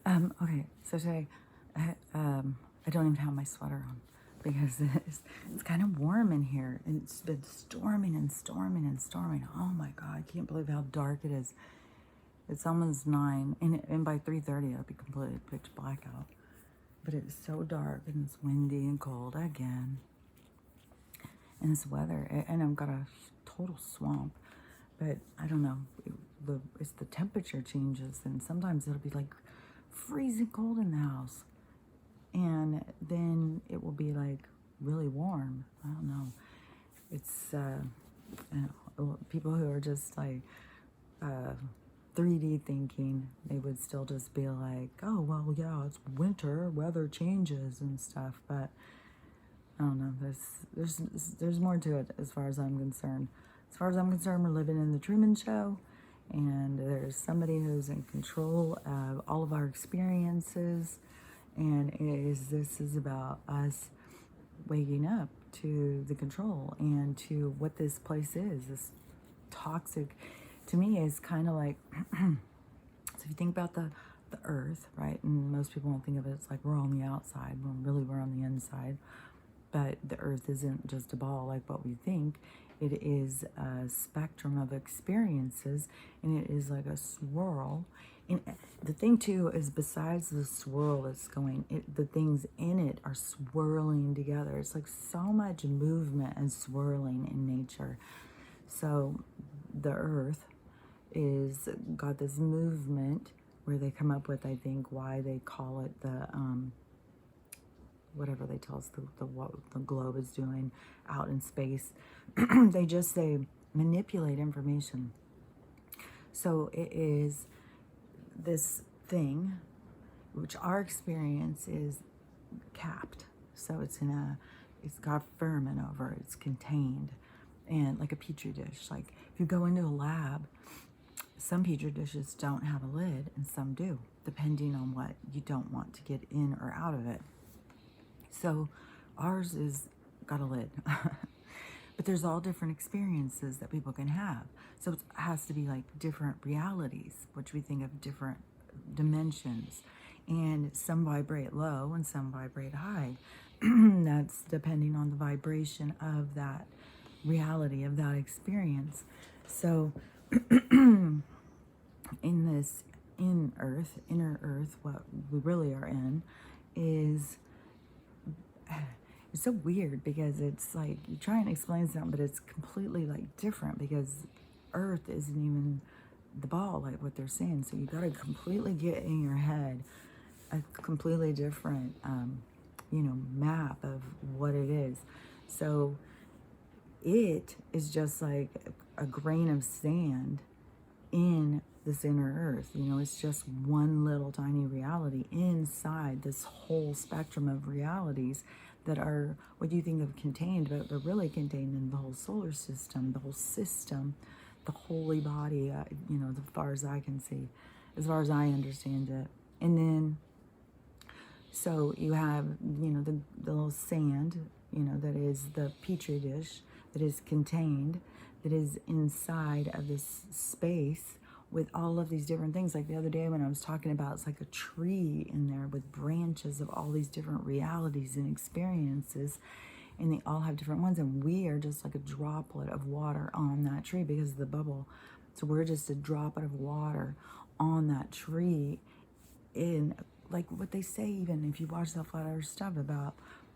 Okay, so today I don't even have my sweater on because it's kind of warm in here, and it's been storming and storming and storming. Oh my God, I can't believe how dark it is. It's almost 9, and by 3:30 it'll be completely pitch black out. But it's so dark, and it's windy and cold again. And this weather, and I've got a total swamp, but I don't know. It's the temperature changes, and sometimes it'll be like freezing cold in the house, and then it will be like really warm. I don't know. It's people who are just like 3D thinking, they would still just be like, oh well, yeah, it's winter, weather changes and stuff. But I don't know. There's more to it as far as I'm concerned. As far as I'm concerned, we're living in the Truman Show, and there's somebody who's in control of all of our experiences, and this is about us waking up to the control and to what this place is. This toxic, to me, is kind of like so if you think about the earth, right? And most people won't think of it as like we're on the outside, when really we're on the inside. But the earth isn't just a ball like what we think. It is a spectrum of experiences, and it is like a swirl. And the thing too is, besides the swirl that's going, the things in it are swirling together. It's like so much movement and swirling in nature. So the earth is got this movement where they come up with, I think, why they call it the whatever they tell us what the globe is doing out in space. They manipulate information. So it is this thing, which our experience is capped. So it's got firmament over it. It's contained, and like a petri dish. Like if you go into a lab, some petri dishes don't have a lid, and some do, depending on what you don't want to get in or out of it. So ours is got a lid. But there's all different experiences that people can have. So it has to be like different realities, which we think of different dimensions. And some vibrate low and some vibrate high. That's depending on the vibration of that reality, of that experience. So in inner earth, what we really are in is, it's so weird because it's like you try and explain something, but it's completely like different, because earth isn't even the ball like what they're saying. So you got to completely get in your head a completely different map of what it is. So it is just like a grain of sand in this inner earth. It's just one little tiny reality inside this whole spectrum of realities that are what you think of contained, but they're really contained in the whole solar system, the whole system, the holy body, as far as I can see, as far as I understand it. And then, so you have, the little sand, that is the petri dish, that is contained, that is inside of this space with all of these different things. Like the other day when I was talking about, it's like a tree in there with branches of all these different realities and experiences, and they all have different ones, and we are just like a droplet of water on that tree because of the bubble. So we're just a droplet of water on that tree. In like what they say, even if you watch that Flat Earth stuff about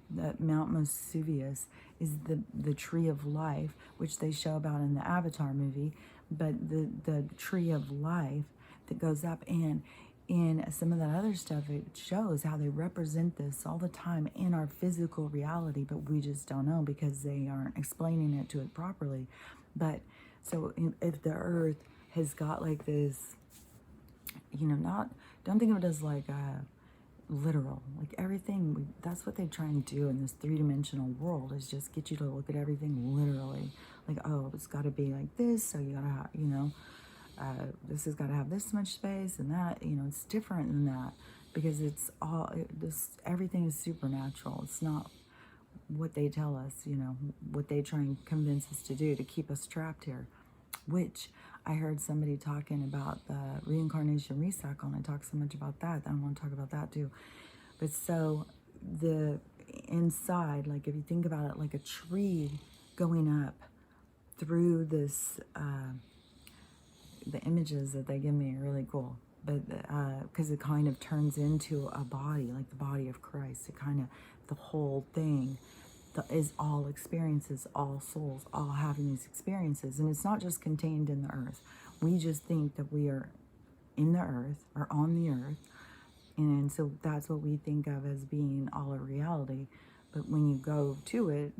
that Mount Vesuvius is the tree of life, which they show about in the Avatar movie. But the tree of life that goes up, and in some of that other stuff, it shows how they represent this all the time in our physical reality, but we just don't know because they aren't explaining it to it properly. But so if the earth has got like this, don't think of it as like literal, like everything, that's what they try and do in this three-dimensional world, is just get you to look at everything literally. Like, oh, it's got to be like this, so you gotta have, this has got to have this much space, and that, it's different than that, because it's all everything is supernatural. It's not what they tell us, what they try and convince us to do to keep us trapped here, which I heard somebody talking about the reincarnation recycle, and I talked so much about that. I want to talk about that too. But so the inside, like if you think about it like a tree going up through this, the images that they give me are really cool. But because it kind of turns into a body, like the body of Christ. It kind of, the whole thing is all experiences, all souls, all having these experiences. And it's not just contained in the earth. We just think that we are in the earth or on the earth. And so that's what we think of as being all of reality. But when you go to it,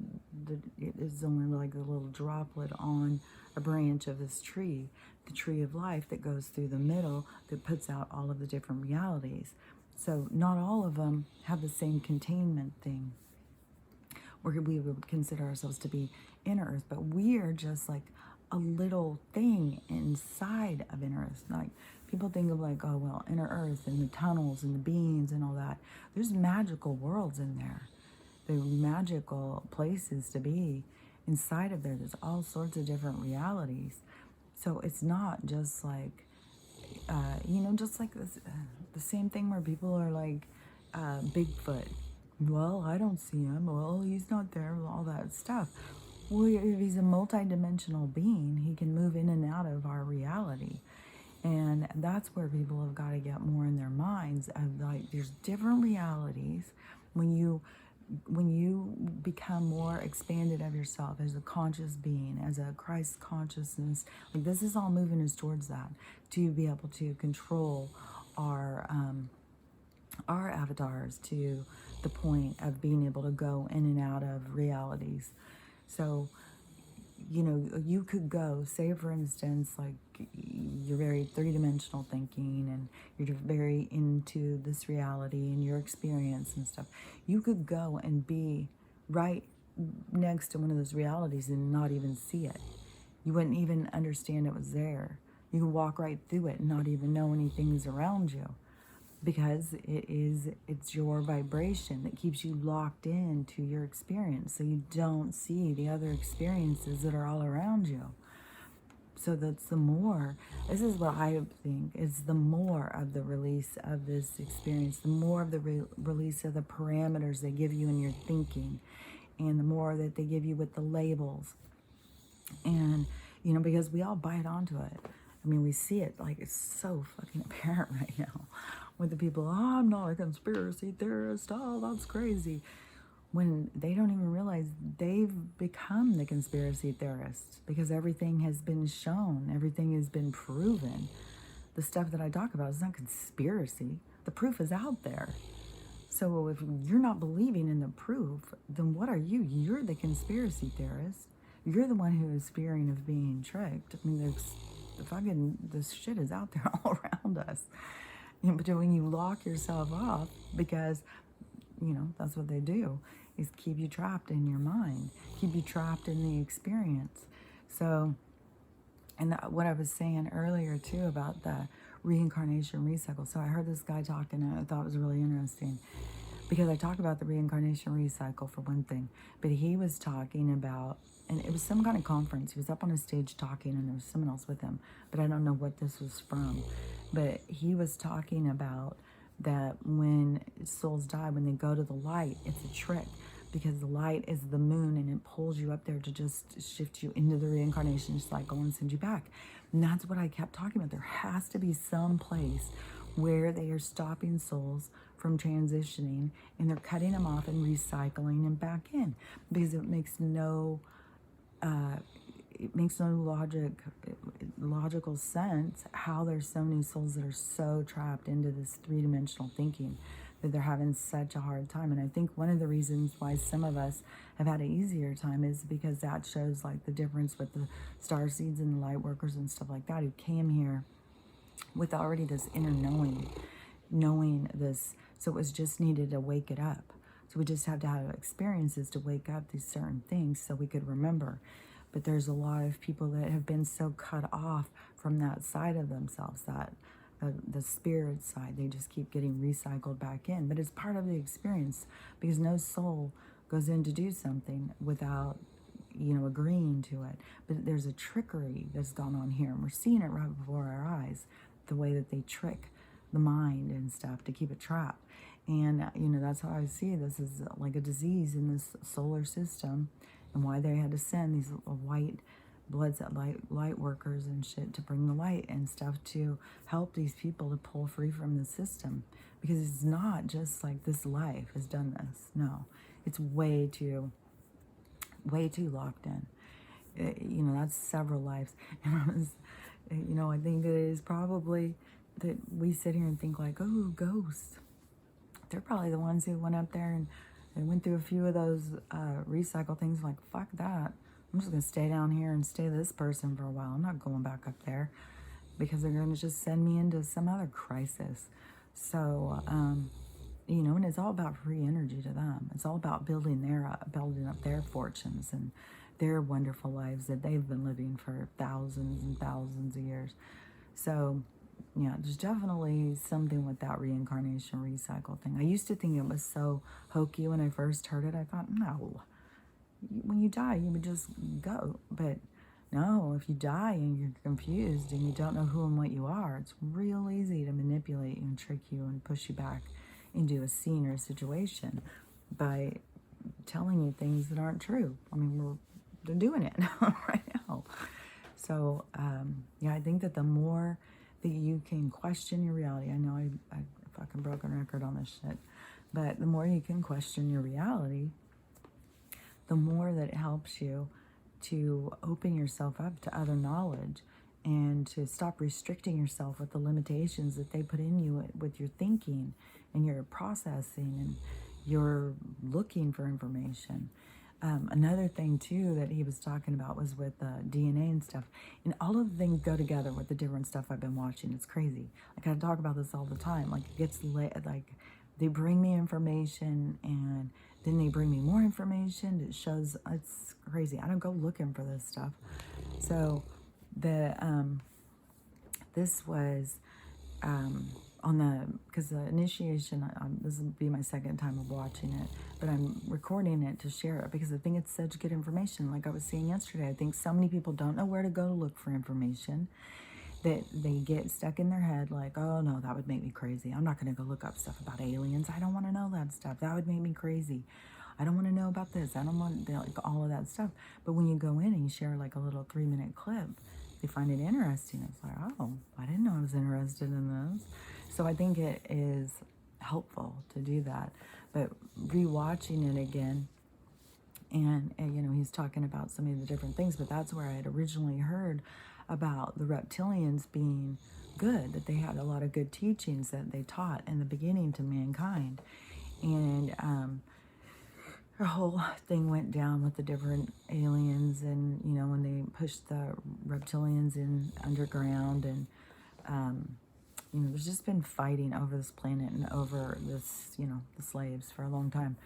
it is only like a little droplet on a branch of this tree, the tree of life that goes through the middle, that puts out all of the different realities. So not all of them have the same containment thing, where we would consider ourselves to be inner earth, but we are just like a little thing inside of inner earth. Like people think of like, oh well, inner earth and the tunnels and the beings and all that. There's magical worlds in there. They're magical places to be inside of there. There's all sorts of different realities. So it's not just like, just like this, the same thing where people are like, Bigfoot. Well, I don't see him. Well, he's not there. All that stuff. Well, if he's a multi-dimensional being, he can move in and out of our reality. And that's where people have got to get more in their minds of like, there's different realities. When you become more expanded of yourself as a conscious being, as a Christ consciousness, like this is all moving us towards that, to be able to control our avatars to the point of being able to go in and out of realities. So, you could go, say for instance, like you're very three-dimensional thinking and you're very into this reality and your experience and stuff. You could go and be right next to one of those realities and not even see it. You wouldn't even understand it was there. You could walk right through it and not even know anything's around you, because it's your vibration that keeps you locked into your experience, so you don't see the other experiences that are all around you. So that's this is what I think is the more of the release of this experience, the more of the release of the parameters they give you in your thinking, and the more that they give you with the labels. And, because we all bite onto it. I mean, we see it like it's so fucking apparent right now with the people, oh, I'm not a conspiracy theorist, oh, that's crazy. When they don't even realize they've become the conspiracy theorists, because everything has been shown, everything has been proven. The stuff that I talk about is not conspiracy. The proof is out there. So if you're not believing in the proof, then what are you? You're the conspiracy theorist. You're the one who is fearing of being tricked. I mean, this shit is out there all around us. But when you lock yourself off, because, that's what they do, is keep you trapped in your mind, keep you trapped in the experience. So, and what I was saying earlier too about the reincarnation recycle. So I heard this guy talking, and I thought it was really interesting, because I talk about the reincarnation recycle for one thing, but he was talking about, and it was some kind of conference. He was up on a stage talking, and there was someone else with him, but I don't know what this was from. But he was talking about that when souls die, when they go to the light, it's a trick, because the light is the moon and it pulls you up there to just shift you into the reincarnation cycle and send you back. And that's what I kept talking about. There has to be some place where they are stopping souls from transitioning, and they're cutting them off and recycling them back in, because it makes no logical sense how there's so many souls that are so trapped into this three-dimensional thinking that they're having such a hard time. And I think one of the reasons why some of us have had an easier time is because that shows like the difference with the star seeds and the light workers and stuff like that, who came here with already this inner knowing this. So it was just needed to wake it up. So we just have to have experiences to wake up these certain things so we could remember. But there's a lot of people that have been so cut off from that side of themselves, that the spirit side, they just keep getting recycled back in. But it's part of the experience, because no soul goes in to do something without agreeing to it. But there's a trickery that's gone on here, and we're seeing it right before our eyes, the way that they trick the mind and stuff to keep it trapped. And, that's how I see this is like a disease in this solar system, and why they had to send these white blood cell light workers and shit to bring the light and stuff to help these people to pull free from the system. Because it's not just like this life has done this. No, it's way too locked in. That's several lives. And I think it is probably that we sit here and think like, oh, ghosts. They're probably the ones who went up there and went through a few of those recycle things. Like, fuck that. I'm just going to stay down here and stay this person for a while. I'm not going back up there because they're going to just send me into some other crisis. So, and it's all about free energy to them. It's all about building up their fortunes and their wonderful lives that they've been living for thousands and thousands of years. So, yeah, there's definitely something with that reincarnation recycle thing. I used to think it was so hokey when I first heard it. I thought, no, when you die, you would just go. But no, if you die and you're confused and you don't know who and what you are, it's real easy to manipulate you and trick you and push you back into a scene or a situation by telling you things that aren't true. I mean, they're doing it right now. So, I think that the more that you can question your reality, I know I fucking broken record on this shit, but the more you can question your reality, the more that it helps you to open yourself up to other knowledge and to stop restricting yourself with the limitations that they put in you with your thinking and your processing and your looking for information. Another thing too that he was talking about was with DNA and stuff, and all of the things go together with the different stuff I've been watching. It's crazy. Like, I talk about this all the time. Like, it gets like they bring me information and then they bring me more information. It shows, it's crazy. I don't go looking for this stuff. So this was because the initiation, this will be my second time of watching it, but I'm recording it to share it because I think it's such good information. Like I was saying yesterday, I think so many people don't know where to go to look for information, that they get stuck in their head like, oh no, that would make me crazy. I'm not going to go look up stuff about aliens. I don't want to know that stuff. That would make me crazy. I don't want to know about this. I don't want all of that stuff. But when you go in and you share like a little 3-minute clip, they find it interesting. It's like, oh, I didn't know I was interested in this. So I think it is helpful to do that. But rewatching it again, and he's talking about some of the different things, but that's where I had originally heard about the reptilians being good, that they had a lot of good teachings that they taught in the beginning to mankind. And her whole thing went down with the different aliens, and when they pushed the reptilians in underground, and there's just been fighting over this planet and over this, the slaves for a long time.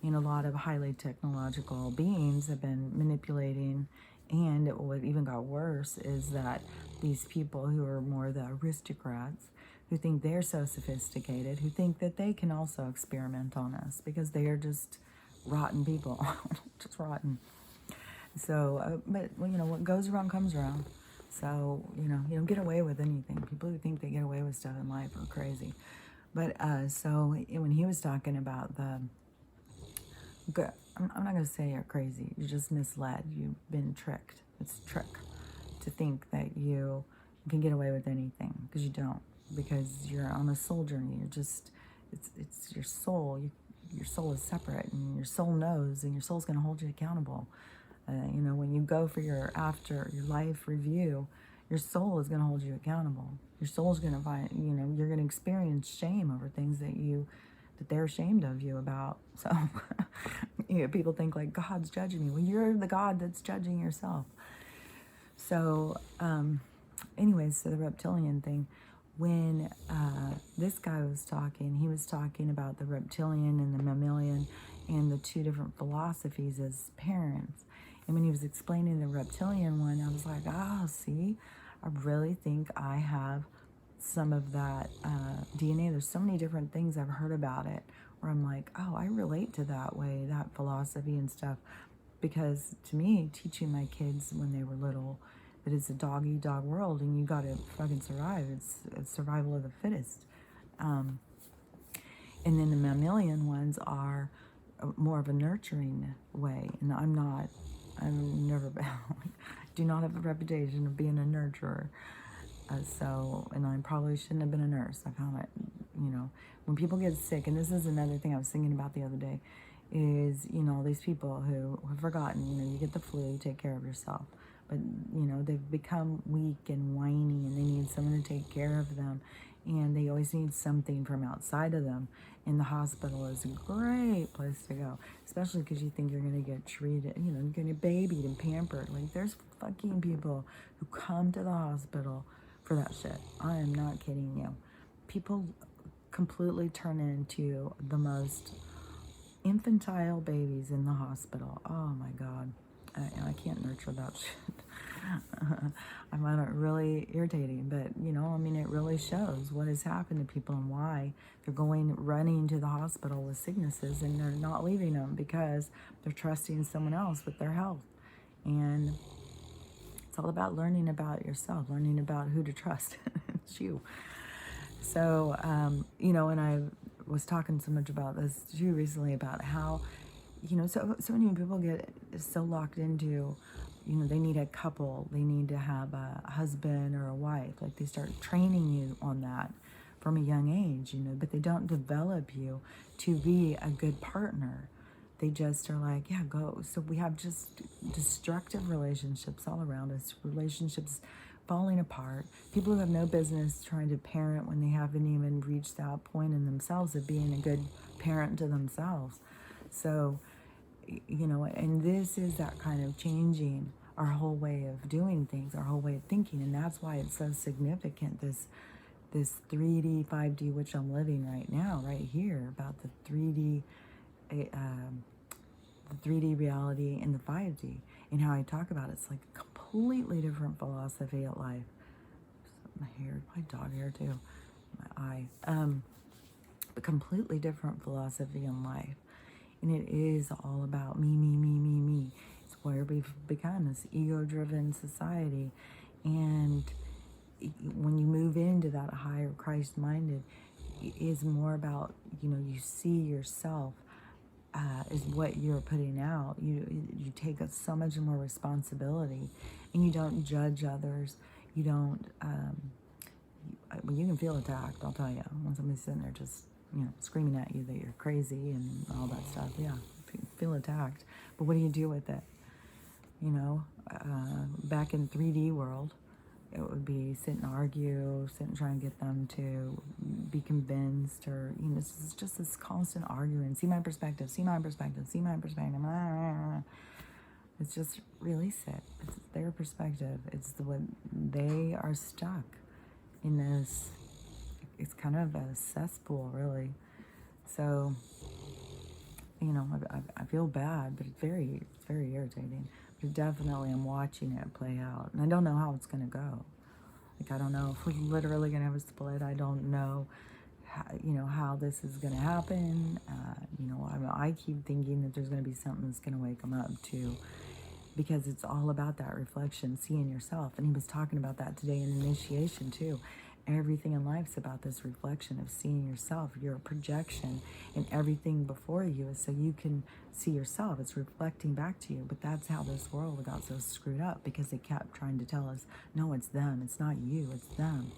A lot of highly technological beings have been manipulating, and what even got worse is that these people who are more the aristocrats, who think they're so sophisticated, who think that they can also experiment on us because they are just rotten people, just rotten. So, but what goes around comes around. So, you don't get away with anything. People who think they get away with stuff in life are crazy. But, so when he was talking about I'm not going to say you're crazy. You're just misled. You've been tricked. It's a trick to think that you can get away with anything, because you don't. Because you're on a soul journey. You're just, it's your soul. Your soul is separate, and your soul knows, and your soul's going to hold you accountable. When you go for your life review, your soul is going to hold you accountable. Your soul's going to find, you're going to experience shame over things that they're ashamed of you about. So, people think like God's judging me. Well, you're the God that's judging yourself. So, anyways, so the reptilian thing, when this guy was talking, he was talking about the reptilian and the mammalian and the two different philosophies as parents. And when he was explaining the reptilian one, I was like, see, I really think I have some of that DNA. There's so many different things I've heard about it where I'm like, oh, I relate to that way, that philosophy and stuff. because to me, teaching my kids when they were little that it's a dog eat dog world and you gotta fucking survive. It's survival of the fittest. Um, and then the mammalian ones are more of a nurturing way. And I've never been, do not have a reputation of being a nurturer. And I probably shouldn't have been a nurse. I found it, when people get sick, and this is another thing I was thinking about the other day, is, these people who have forgotten, you get the flu, you take care of yourself. But, they've become weak and whiny and they need someone to take care of them. And they always need something from outside of them. And the hospital is a great place to go, especially because you think you're going to get treated, you're going to get babied and pampered. Like, there's fucking people who come to the hospital for that shit. I am not kidding you. People completely turn into the most infantile babies in the hospital. Oh my God. I can't nurture that shit. I find it really irritating, but it really shows what has happened to people and why they're running to the hospital with sicknesses and they're not leaving them because they're trusting someone else with their health. And it's all about learning about yourself, learning about who to trust. It's you. So, and I was talking so much about this too recently about how, so many people get so locked into, they need a couple, they need to have a husband or a wife. Like they start training you on that from a young age, but they don't develop you to be a good partner. They just are like, yeah, go. So we have just destructive relationships all around us, relationships falling apart, people who have no business trying to parent when they haven't even reached that point in themselves of being a good parent to themselves. So, and this is that kind of changing our whole way of doing things, our whole way of thinking. And that's why it's so significant, this 3D, 5D, which I'm living right now, right here, about the 3D reality and the 5D, and how I talk about it. It's like a completely different philosophy at life. My hair, my dog hair too, my eye. A completely different philosophy in life. And it is all about me, me, me, me, me. It's where we've become this ego-driven society. And when you move into that higher Christ-minded, it is more about, you see yourself is what you're putting out. You take so much more responsibility, and you don't judge others. You don't, you can feel attacked, I'll tell you, when somebody's sitting there just, screaming at you that you're crazy and all that stuff. Yeah, feel attacked. But what do you do with it? Back in 3D world, it would be sit and argue, sit and try and get them to be convinced, or, it's just this constant arguing. See my perspective, see my perspective, see my perspective. It's just release it. It's their perspective. It's what they are stuck in this. It's kind of a cesspool, really. So, I feel bad, but it's very irritating. But definitely I'm watching it play out. And I don't know how it's going to go. Like, I don't know if we're literally going to have a split. I don't know, how this is going to happen. I keep thinking that there's going to be something that's going to wake them up, too. Because it's all about that reflection, seeing yourself. And he was talking about that today in initiation, too. Everything in life's about this reflection of seeing yourself. Your projection, and everything before you is so you can see yourself. It's reflecting back to you. But that's how this world got so screwed up, because they kept trying to tell us, no, it's them. It's not you. It's them.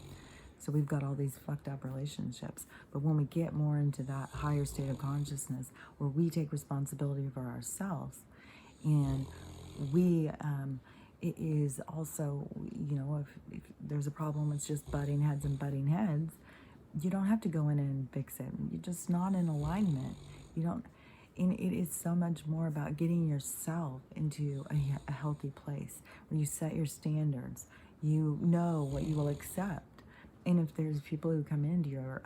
So we've got all these fucked up relationships. But when we get more into that higher state of consciousness, where we take responsibility for ourselves, and we it is also, if there's a problem, it's just butting heads, you don't have to go in and fix it. You're just not in alignment. You don't, and it is so much more about getting yourself into a healthy place where you set your standards. You know what you will accept. And if there's people who come into your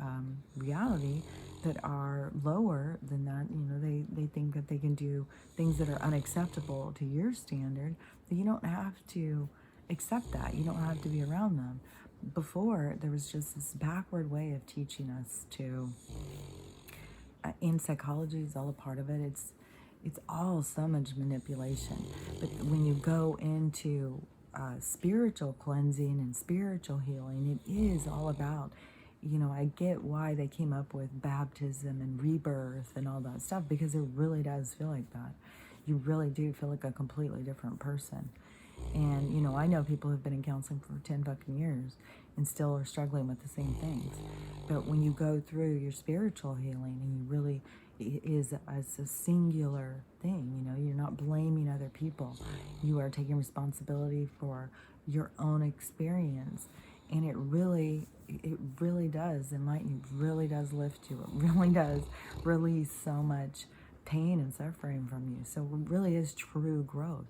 reality that are lower than that, they think that they can do things that are unacceptable to your standard, then you don't have to accept that. You don't have to be around them. Before, there was just this backward way of teaching us to, and psychology is all a part of it. It's all so much manipulation. But when you go into spiritual cleansing and spiritual healing, it is all about, I get why they came up with baptism and rebirth and all that stuff, because it really does feel like that. You really do feel like a completely different person. And, I know people who've been in counseling for 10 fucking years and still are struggling with the same things. But when you go through your spiritual healing and you really, it is as a singular thing, you're not blaming other people. You are taking responsibility for your own experience. And it really does enlighten you, really does lift you, it really does release so much pain and suffering from you. So it really is true growth.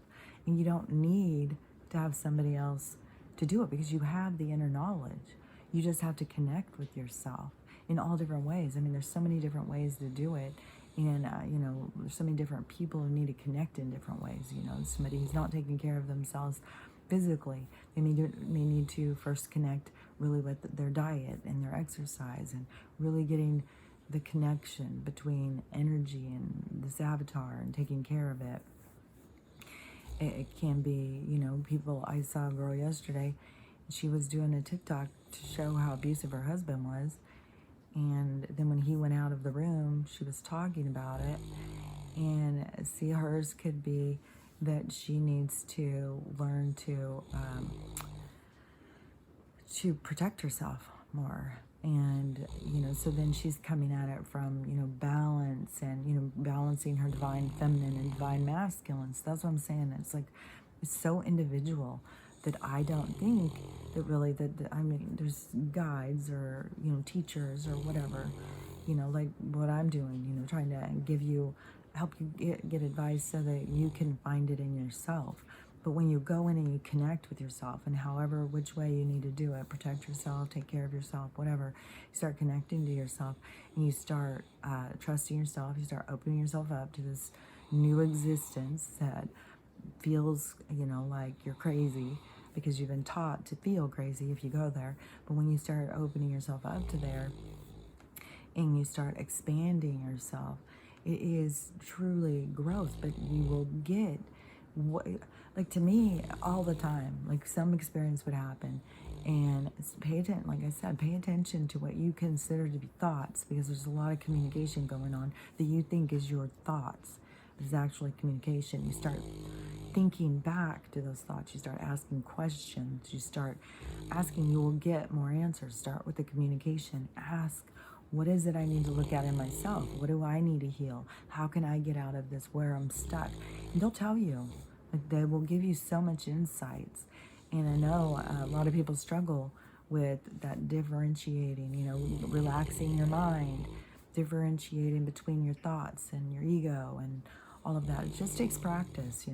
And you don't need to have somebody else to do it, because you have the inner knowledge. You just have to connect with yourself in all different ways. I mean, there's so many different ways to do it. And, there's so many different people who need to connect in different ways. Somebody who's not taking care of themselves physically, they need to first connect really with their diet and their exercise, and really getting the connection between energy and this avatar and taking care of it. It can be, people. I saw a girl yesterday, she was doing a TikTok to show how abusive her husband was. And then when he went out of the room, she was talking about it. And see, hers could be that she needs to learn to protect herself more. And, so then she's coming at it from, balance and, balancing her divine feminine and divine masculine. So that's what I'm saying. It's like, it's so individual that I don't think that really there's guides or, teachers or whatever, like what I'm doing, trying to help you get advice so that you can find it in yourself. But when you go in and you connect with yourself, and however, which way you need to do it, protect yourself, take care of yourself, whatever, you start connecting to yourself, and you start trusting yourself, you start opening yourself up to this new existence that feels, like you're crazy, because you've been taught to feel crazy if you go there. But when you start opening yourself up to there, and you start expanding yourself, it is truly growth. But you will get like, to me, all the time, like, some experience would happen, and pay attention to what you consider to be thoughts, because there's a lot of communication going on that you think is your thoughts. It's actually communication. You start thinking back to those thoughts. You start asking questions. You start asking, you will get more answers. Start with the communication. Ask, what is it I need to look at in myself? What do I need to heal? How can I get out of this where I'm stuck? And they'll tell you. Like, they will give you so much insights. And I know a lot of people struggle with that differentiating, relaxing your mind, differentiating between your thoughts and your ego and all of that. It just takes practice,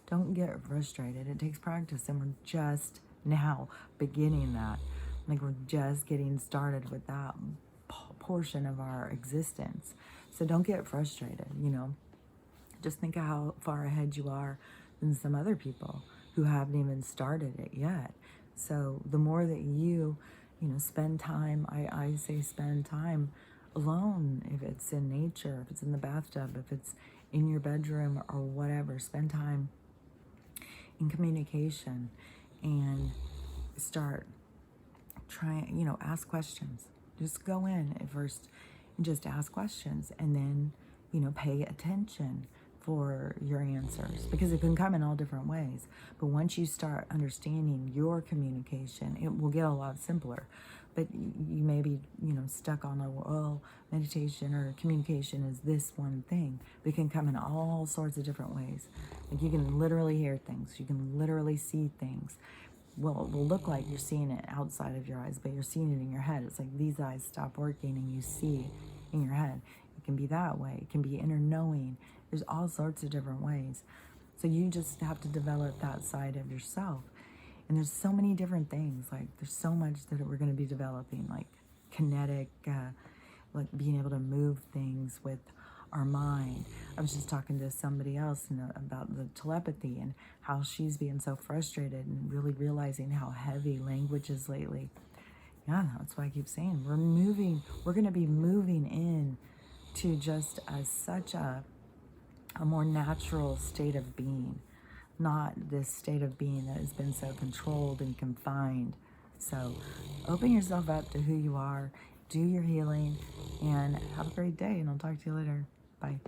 Don't get frustrated. It takes practice. And we're just now beginning that. Like, we're just getting started with that portion of our existence. So don't get frustrated, Just think of how far ahead you are than some other people who haven't even started it yet. So the more that you, spend time, I say spend time alone, if it's in nature, if it's in the bathtub, if it's in your bedroom or whatever, spend time in communication and start trying, ask questions. Just go in at first and just ask questions, and then, pay attention for your answers, because it can come in all different ways. But once you start understanding your communication, it will get a lot simpler. But you may be, stuck on meditation or communication is this one thing. But it can come in all sorts of different ways. Like, you can literally hear things. You can literally see things. Well, it will look like you're seeing it outside of your eyes, but you're seeing it in your head. It's like these eyes stop working and you see in your head. It can be that way. It can be inner knowing. There's all sorts of different ways. So you just have to develop that side of yourself. And there's so many different things. Like, there's so much that we're going to be developing, like kinetic, like being able to move things with our mind. I was just talking to somebody else about the telepathy and how she's being so frustrated and really realizing how heavy language is lately. Yeah, that's why I keep saying we're going to be moving in to just such a a more natural state of being, not this state of being that has been so controlled and confined. So open yourself up to who you are, do your healing, and have a great day. And I'll talk to you later. Bye.